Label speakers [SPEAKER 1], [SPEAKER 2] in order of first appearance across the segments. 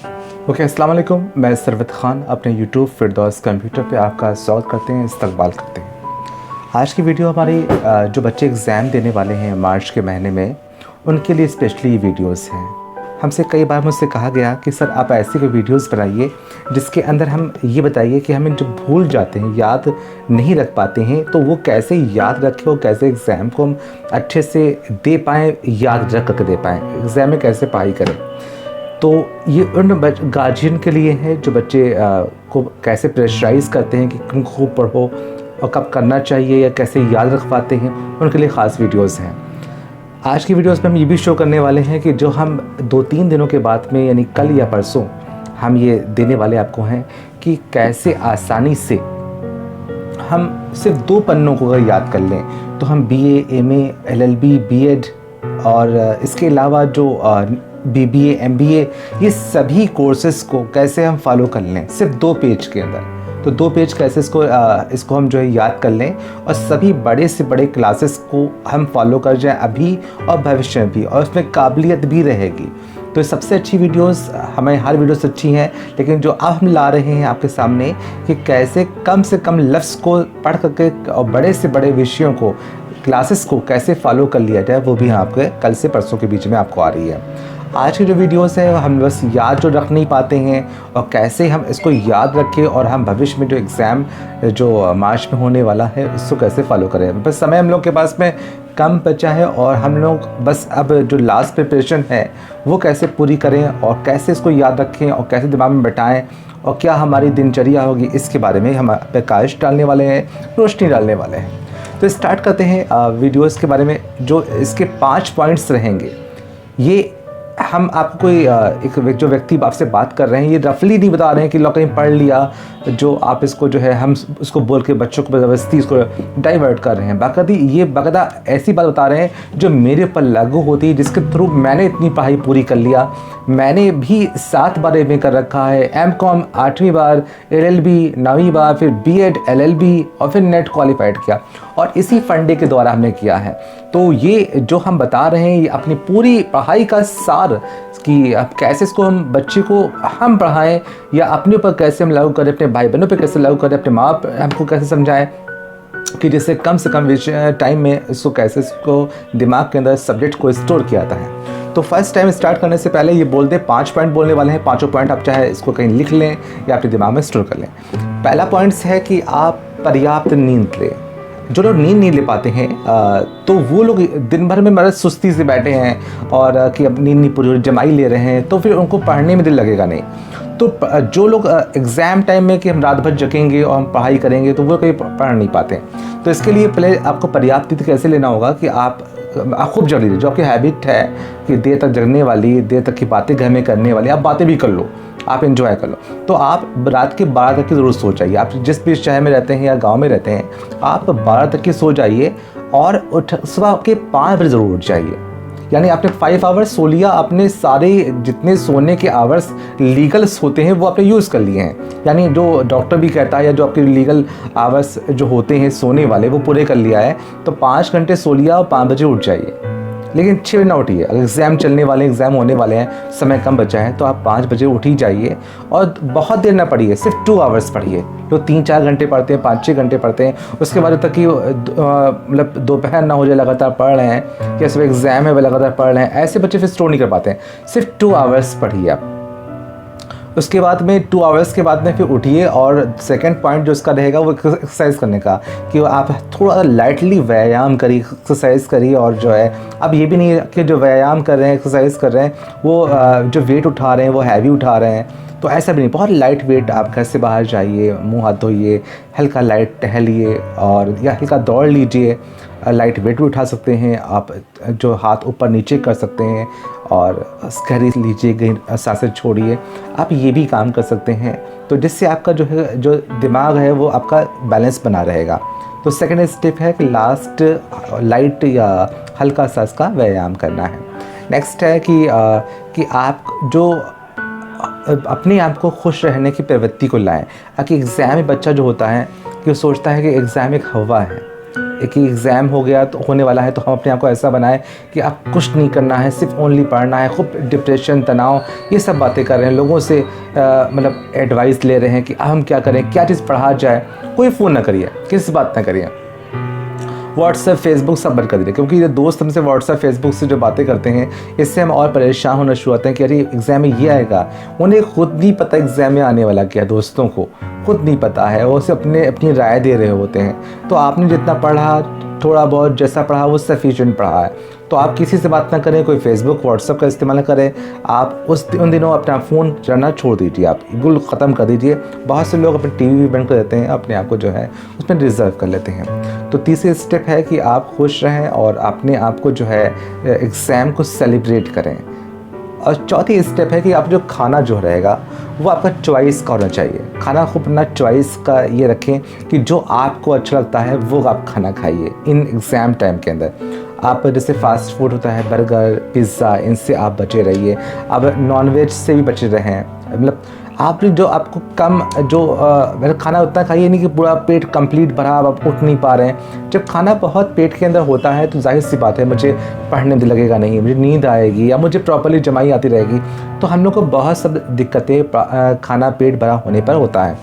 [SPEAKER 1] Okay, अस्सलाम वालेकुम। मैं सरवत ख़ान अपने यूट्यूब फिरदौस कंप्यूटर पे आपका स्वागत करते हैं, इस्तकबाल करते हैं। आज की वीडियो हमारी जो बच्चे एग्ज़ाम देने वाले हैं मार्च के महीने में, उनके लिए स्पेशली वीडियोस हैं। हमसे कई बार मुझसे कहा गया कि सर आप ऐसी कोई वीडियोस बनाइए जिसके अंदर हम ये बताइए कि हम जो भूल जाते हैं, याद नहीं रख पाते हैं, तो वो कैसे याद रखें और कैसे एग्ज़ाम को हम अच्छे से दे पाएँ, याद रख कर दे पाएँ, एग्ज़ाम में कैसे पढ़ाई करें। तो ये उन गार्जियन के लिए है जो बच्चे को कैसे प्रेशराइज़ करते हैं कि तुम खूब पढ़ो और कब करना चाहिए या कैसे याद रख पाते हैं, उनके लिए ख़ास वीडियोस हैं। आज की वीडियोस में हम ये भी शो करने वाले हैं कि जो हम 2-3 दिनों के बाद में यानी कल या परसों हम ये देने वाले आपको हैं कि कैसे आसानी से हम सिर्फ 2 पन्नों को अगर याद कर लें तो हम BA, MA, LLB, B.Ed और इसके अलावा जो BBA, MBA, ये सभी कोर्सेज़ को कैसे हम फॉलो कर लें सिर्फ 2 पेज के अंदर। तो 2 पेज कैसे इसको हम जो है याद कर लें और सभी बड़े से बड़े क्लासेस को हम फॉलो कर जाएं अभी और भविष्य में भी, और उसमें काबिलियत भी रहेगी। तो सबसे अच्छी वीडियोस, हमें हर वीडियोस अच्छी हैं, लेकिन जो अब हम ला रहे हैं आपके सामने कि कैसे कम से कम लफ्ज़ को पढ़ करके और बड़े से बड़े विषयों को, क्लासेस को कैसे फॉलो कर लिया जाए, वो भी आपके कल से परसों के बीच में आपको आ रही है। आज की जो वीडियोस है हम बस याद जो रख नहीं पाते हैं और कैसे हम इसको याद रखें और हम भविष्य में जो एग्ज़ाम जो मार्च में होने वाला है इसको कैसे फॉलो करें। बस समय हम लोग के पास में कम बचा है और हम लोग बस अब जो लास्ट प्रिपरेशन है वो कैसे पूरी करें और कैसे इसको याद रखें और कैसे दिमाग में बैठाएं और क्या हमारी दिनचर्या होगी, इसके बारे में हम प्रकाश डालने वाले हैं, रोशनी डालने वाले हैं। तो स्टार्ट करते हैं वीडियोज़ के बारे में। जो इसके 5 पॉइंट्स रहेंगे, ये हम आपको कोई एक जो व्यक्ति आपसे बात कर रहे हैं ये रफली नहीं बता रहे हैं कि लोग कहीं पढ़ लिया जो आप इसको जो है हम उसको बोल के बच्चों को ज़बरदस्ती इसको डाइवर्ट कर रहे हैं। बाकायदा ऐसी बात बता रहे हैं जो मेरे पर लागू होती है, जिसके थ्रू मैंने इतनी पढ़ाई पूरी कर लिया। मैंने भी 7 बार MA कर रखा है, MCOM 8वीं बार, LLB 9वीं बार, फिर B.Ed, LLB और फिर नेट क्वालिफाइड किया और इसी फंडे के द्वारा हमने किया है। तो ये जो हम बता रहे हैं ये अपनी पूरी पढ़ाई का सार कि अब कैसे इसको हम बच्चे को हम पढ़ाएं या अपने ऊपर कैसे हम लागू करें, अपने भाई बहनों पे कैसे लागू करें, अपने माँ बाप हमको कैसे समझाएं कि जिससे कम से कम टाइम में इसको कैसे इसको दिमाग के अंदर सब्जेक्ट को स्टोर किया जाता है। तो फर्स्ट टाइम स्टार्ट करने से पहले ये बोल दे 5 पॉइंट बोलने वाले हैं। 5 पॉइंट आप चाहे इसको कहीं लिख लें या अपने दिमाग में स्टोर कर लें। पहला पॉइंट्स है कि आप पर्याप्त नींद लें। जो लोग नींद नहीं ले पाते हैं तो वो लोग दिन भर में मतलब सुस्ती से बैठे हैं और कि अब नींद नहीं पूरी, जमाई ले रहे हैं, तो फिर उनको पढ़ने में दिल लगेगा नहीं। तो जो लोग एग्ज़ाम टाइम में कि हम रात भर जगेंगे और हम पढ़ाई करेंगे तो वो कहीं पढ़ नहीं पाते। तो इसके लिए पहले आपको पर्याप्त नींद कैसे लेना होगा कि आप खूब जग लीजिए। जो आपकी हैबिट है कि देर तक जगने वाली, देर तक की बातें घर में करने वाली, आप बातें भी कर लो, आप एंजॉय कर लो। तो आप रात के 12 तक की ज़रूर सो जाइए। आप जिस भी शहर में रहते हैं या गांव में रहते हैं, आप 12 तक की सो जाइए और सुबह के 5 बजे ज़रूर उठ जाइए। यानी आपने 5 आवर्स सो लिया, आपने सारे जितने सोने के आवर्स लीगल सोते हैं वो आपने यूज़ कर लिए हैं। यानी जो डॉक्टर भी कहता है या जो आपके लीगल आवर्स जो होते हैं सोने वाले वो पूरे कर लिया है। तो 5 घंटे सो लिया और 5 बजे उठ जाइए, लेकिन 6 बजे ना उठिए। अगर एग्ज़ाम चलने वाले, एग्ज़ाम होने वाले हैं, समय कम बचा है, तो आप 5 बजे उठ ही जाइए और बहुत देर ना पढ़िए, सिर्फ 2 आवर्स पढ़िए। जो 3-4 घंटे पढ़ते हैं, 5-6 घंटे पढ़ते हैं, उसके बाद तक कि मतलब दोपहर ना हो जाए लगातार पढ़ रहे हैं या सुबह एग्ज़ाम है वह लगातार पढ़ रहे हैं, ऐसे बच्चे फिर स्टोर नहीं कर पाते हैं। सिर्फ 2 आवर्स पढ़िए आप। उसके बाद में 2 आवर्स के बाद में फिर उठिए और सेकंड पॉइंट जो इसका रहेगा वो एक्सरसाइज करने का, कि आप थोड़ा लाइटली व्यायाम करिए, एक्सरसाइज करिए। और जो है अब ये भी नहीं है कि जो व्यायाम कर रहे हैं, एक्सरसाइज कर रहे हैं, वो जो वेट उठा रहे हैं वो हैवी उठा रहे हैं, तो ऐसा भी नहीं। बहुत लाइट वेट, आप घर से बाहर जाइए, मुंह हाथ धोइए, हल्का लाइट टहलिए और या हल्का दौड़ लीजिए। लाइट वेट भी उठा सकते हैं आप, जो हाथ ऊपर नीचे कर सकते हैं और गहरी लीजिए, गहरी सांसें छोड़िए, आप ये भी काम कर सकते हैं। तो जिससे आपका जो है जो दिमाग है वो आपका बैलेंस बना रहेगा। तो सेकंड स्टेप है कि लास्ट लाइट या हल्का सा इसका व्यायाम करना है। नेक्स्ट है कि आप जो अपने आप को खुश रहने की प्रवृत्ति को लाएं। कि एग्ज़ाम में बच्चा जो होता है कि वो सोचता है कि एग्ज़ाम एक हवा है, कि एग्ज़ाम हो गया तो होने वाला है, तो हम अपने आप को ऐसा बनाएं कि आप कुछ नहीं करना है, सिर्फ ओनली पढ़ना है। खूब डिप्रेशन, तनाव, ये सब बातें कर रहे हैं, लोगों से मतलब एडवाइस ले रहे हैं कि हम क्या करें, क्या चीज़ पढ़ा जाए। कोई फ़ोन ना करिए, किसी बात ना करिए, व्हाट्सएप, फेसबुक सब बंद कर दिए, क्योंकि ये दोस्त हमसे व्हाट्सएप, फेसबुक से जो बातें करते हैं, इससे हम और परेशान होना शुरू होते हैं कि अरे एग्ज़ाम में ये आएगा। उन्हें खुद नहीं पता एग्ज़ाम में आने वाला क्या है, दोस्तों को खुद नहीं पता है, वो सिर्फ अपनी राय दे रहे होते हैं। तो आपने जितना पढ़ा, थोड़ा बहुत जैसा पढ़ा वो सफिशिएंट पढ़ा है। तो आप किसी से बात ना करें, कोई फेसबुक, व्हाट्सएप का इस्तेमाल ना करें। आप उन दिनों अपना फ़ोन चलाना छोड़ दीजिए, आप बिल्कुल ख़त्म कर दीजिए। बहुत से लोग अपने टीवी भी बंद कर देते हैं, अपने आप को जो है उसमें रिज़र्व कर लेते हैं। तो तीसरी स्टेप है कि आप खुश रहें और अपने आप को जो है एग्ज़ाम को सेलिब्रेट करें। और चौथी स्टेप है कि आप जो खाना जो रहेगा वो आपका चॉइस का होना चाहिए। खाना खूब अपना चॉइस का ये रखें कि जो आपको अच्छा लगता है वो आप खाना खाइए इन एग्ज़ाम टाइम के अंदर। आप जैसे फ़ास्ट फूड होता है, बर्गर, पिज़्ज़ा, इनसे आप बचे रहिए। अब नॉनवेज से भी बचे रहें, मतलब आप जो आपको कम जो मतलब खाना उतना खाइए नहीं कि पूरा पेट कंप्लीट भरा आप उठ नहीं पा रहे हैं। जब खाना बहुत पेट के अंदर होता है तो जाहिर सी बात है मुझे पढ़ने में लगेगा नहीं, मुझे नींद आएगी या मुझे प्रॉपर्ली जमाई आती रहेगी। तो हम लोग को बहुत सब दिक्कतें खाना पेट भरा होने पर होता है।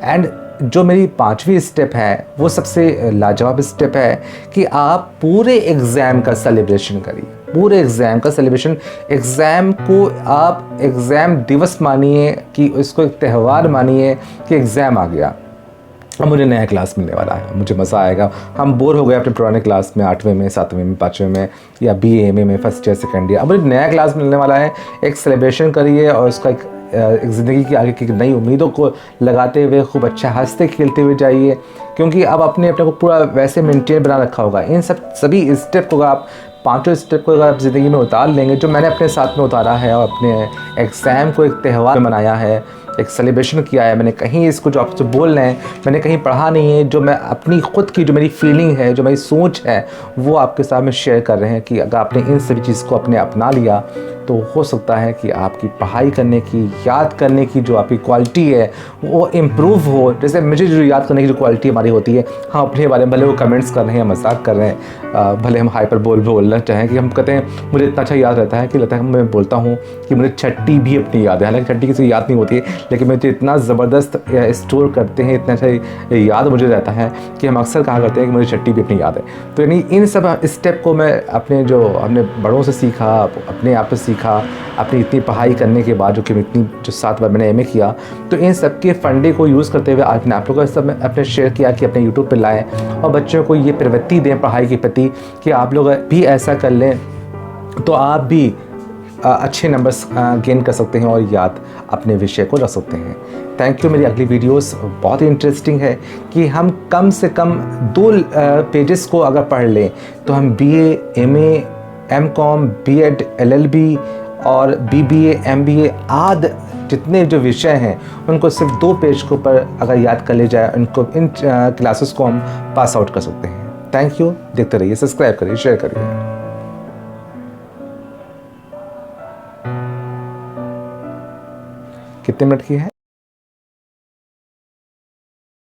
[SPEAKER 1] एंड जो मेरी पांचवी स्टेप है वो सबसे लाजवाब स्टेप है कि आप पूरे एग्ज़ाम का सेलिब्रेशन करिए। पूरे एग्ज़ाम का सेलिब्रेशन, एग्ज़ाम को आप एग्ज़ाम दिवस मानिए, कि इसको एक त्यौहार मानिए कि एग्ज़ाम आ गया, अब मुझे नया क्लास मिलने वाला है, मुझे मज़ा आएगा। हम बोर हो गए अपने पुराने क्लास में, 8वें में, 7वें में, 5वें में या BA MA में, फर्स्ट ईयर सेकेंड ईयर। अब मुझे नया क्लास मिलने वाला है। एक सेलिब्रेशन करिए और उसका एक ज़िंदगी की आगे की नई उम्मीदों को लगाते हुए खूब अच्छा हंसते खेलते हुए जाइए, क्योंकि अब अपने को पूरा वैसे मेंटेन बना रखा होगा। इन सभी स्टेप को आप, पांचों स्टेप को अगर आप ज़िंदगी में उतार लेंगे, जो मैंने अपने साथ में उतारा है और अपने एग्ज़ाम को एक त्यौहार मनाया है, एक सेलिब्रेशन किया है, मैंने कहीं इसको जो आपसे बोल रहे हैं मैंने कहीं पढ़ा नहीं है, जो मैं अपनी खुद की जो मेरी फीलिंग है, जो मेरी सोच है, वो आपके साथ में शेयर कर रहे हैं कि अगर आपने इन सभी चीज़ को अपने अपना लिया तो हो सकता है कि आपकी पढ़ाई करने की, याद करने की जो आपकी क्वालिटी है वो इम्प्रूव हो। जैसे मुझे जो याद करने की जो क्वालिटी हमारी होती है, हम अपने बारे में भले वो कमेंट्स कर रहे हैं, मजाक कर रहे हैं, भले हम हाइपर बोलना चाहें कि हम कहते हैं मुझे इतना अच्छा याद रहता है कि लगता है मैं बोलता हूँ कि मुझे छट्टी भी अपनी याद है। हालांकि छट्टी किसी को याद नहीं होती है, लेकिन मुझे इतना ज़बरदस्त स्टोर करते हैं, इतना अच्छा याद मुझे रहता है कि हम अक्सर कहा करते हैं कि मुझे छट्टी भी अपनी याद है। तो यानी इन सब स्टेप को मैं अपने जो हमने बड़ों से सीखा, अपने आप से सीखा, अपनी इतनी पढ़ाई करने के बाद, जो कि इतनी जो 7 बार मैंने MA किया, तो इन सब के फंडे को यूज़ करते हुए आज मैं आप लोगों को सब अपने शेयर किया कि अपने YouTube पे लाएं और बच्चों को ये प्रवृत्ति दें पढ़ाई के प्रति कि आप लोग भी ऐसा कर लें तो आप भी अच्छे नंबर्स गेन कर सकते हैं और याद अपने विषय को रख सकते हैं। Thank you. मेरी अगली वीडियोस बहुत ही इंटरेस्टिंग है कि हम कम से कम 2 पेजेस को अगर पढ़ लें तो हम BA MA MCOM BEd LLB और BBA MBA आदि जितने जो विषय हैं उनको सिर्फ 2 पेज के ऊपर अगर याद कर ले जाए, इनको इन क्लासेस को हम पास आउट कर सकते हैं। Thank you. देखते रहिए, सब्सक्राइब करिए, शेयर करिए। कितने मिनट की है?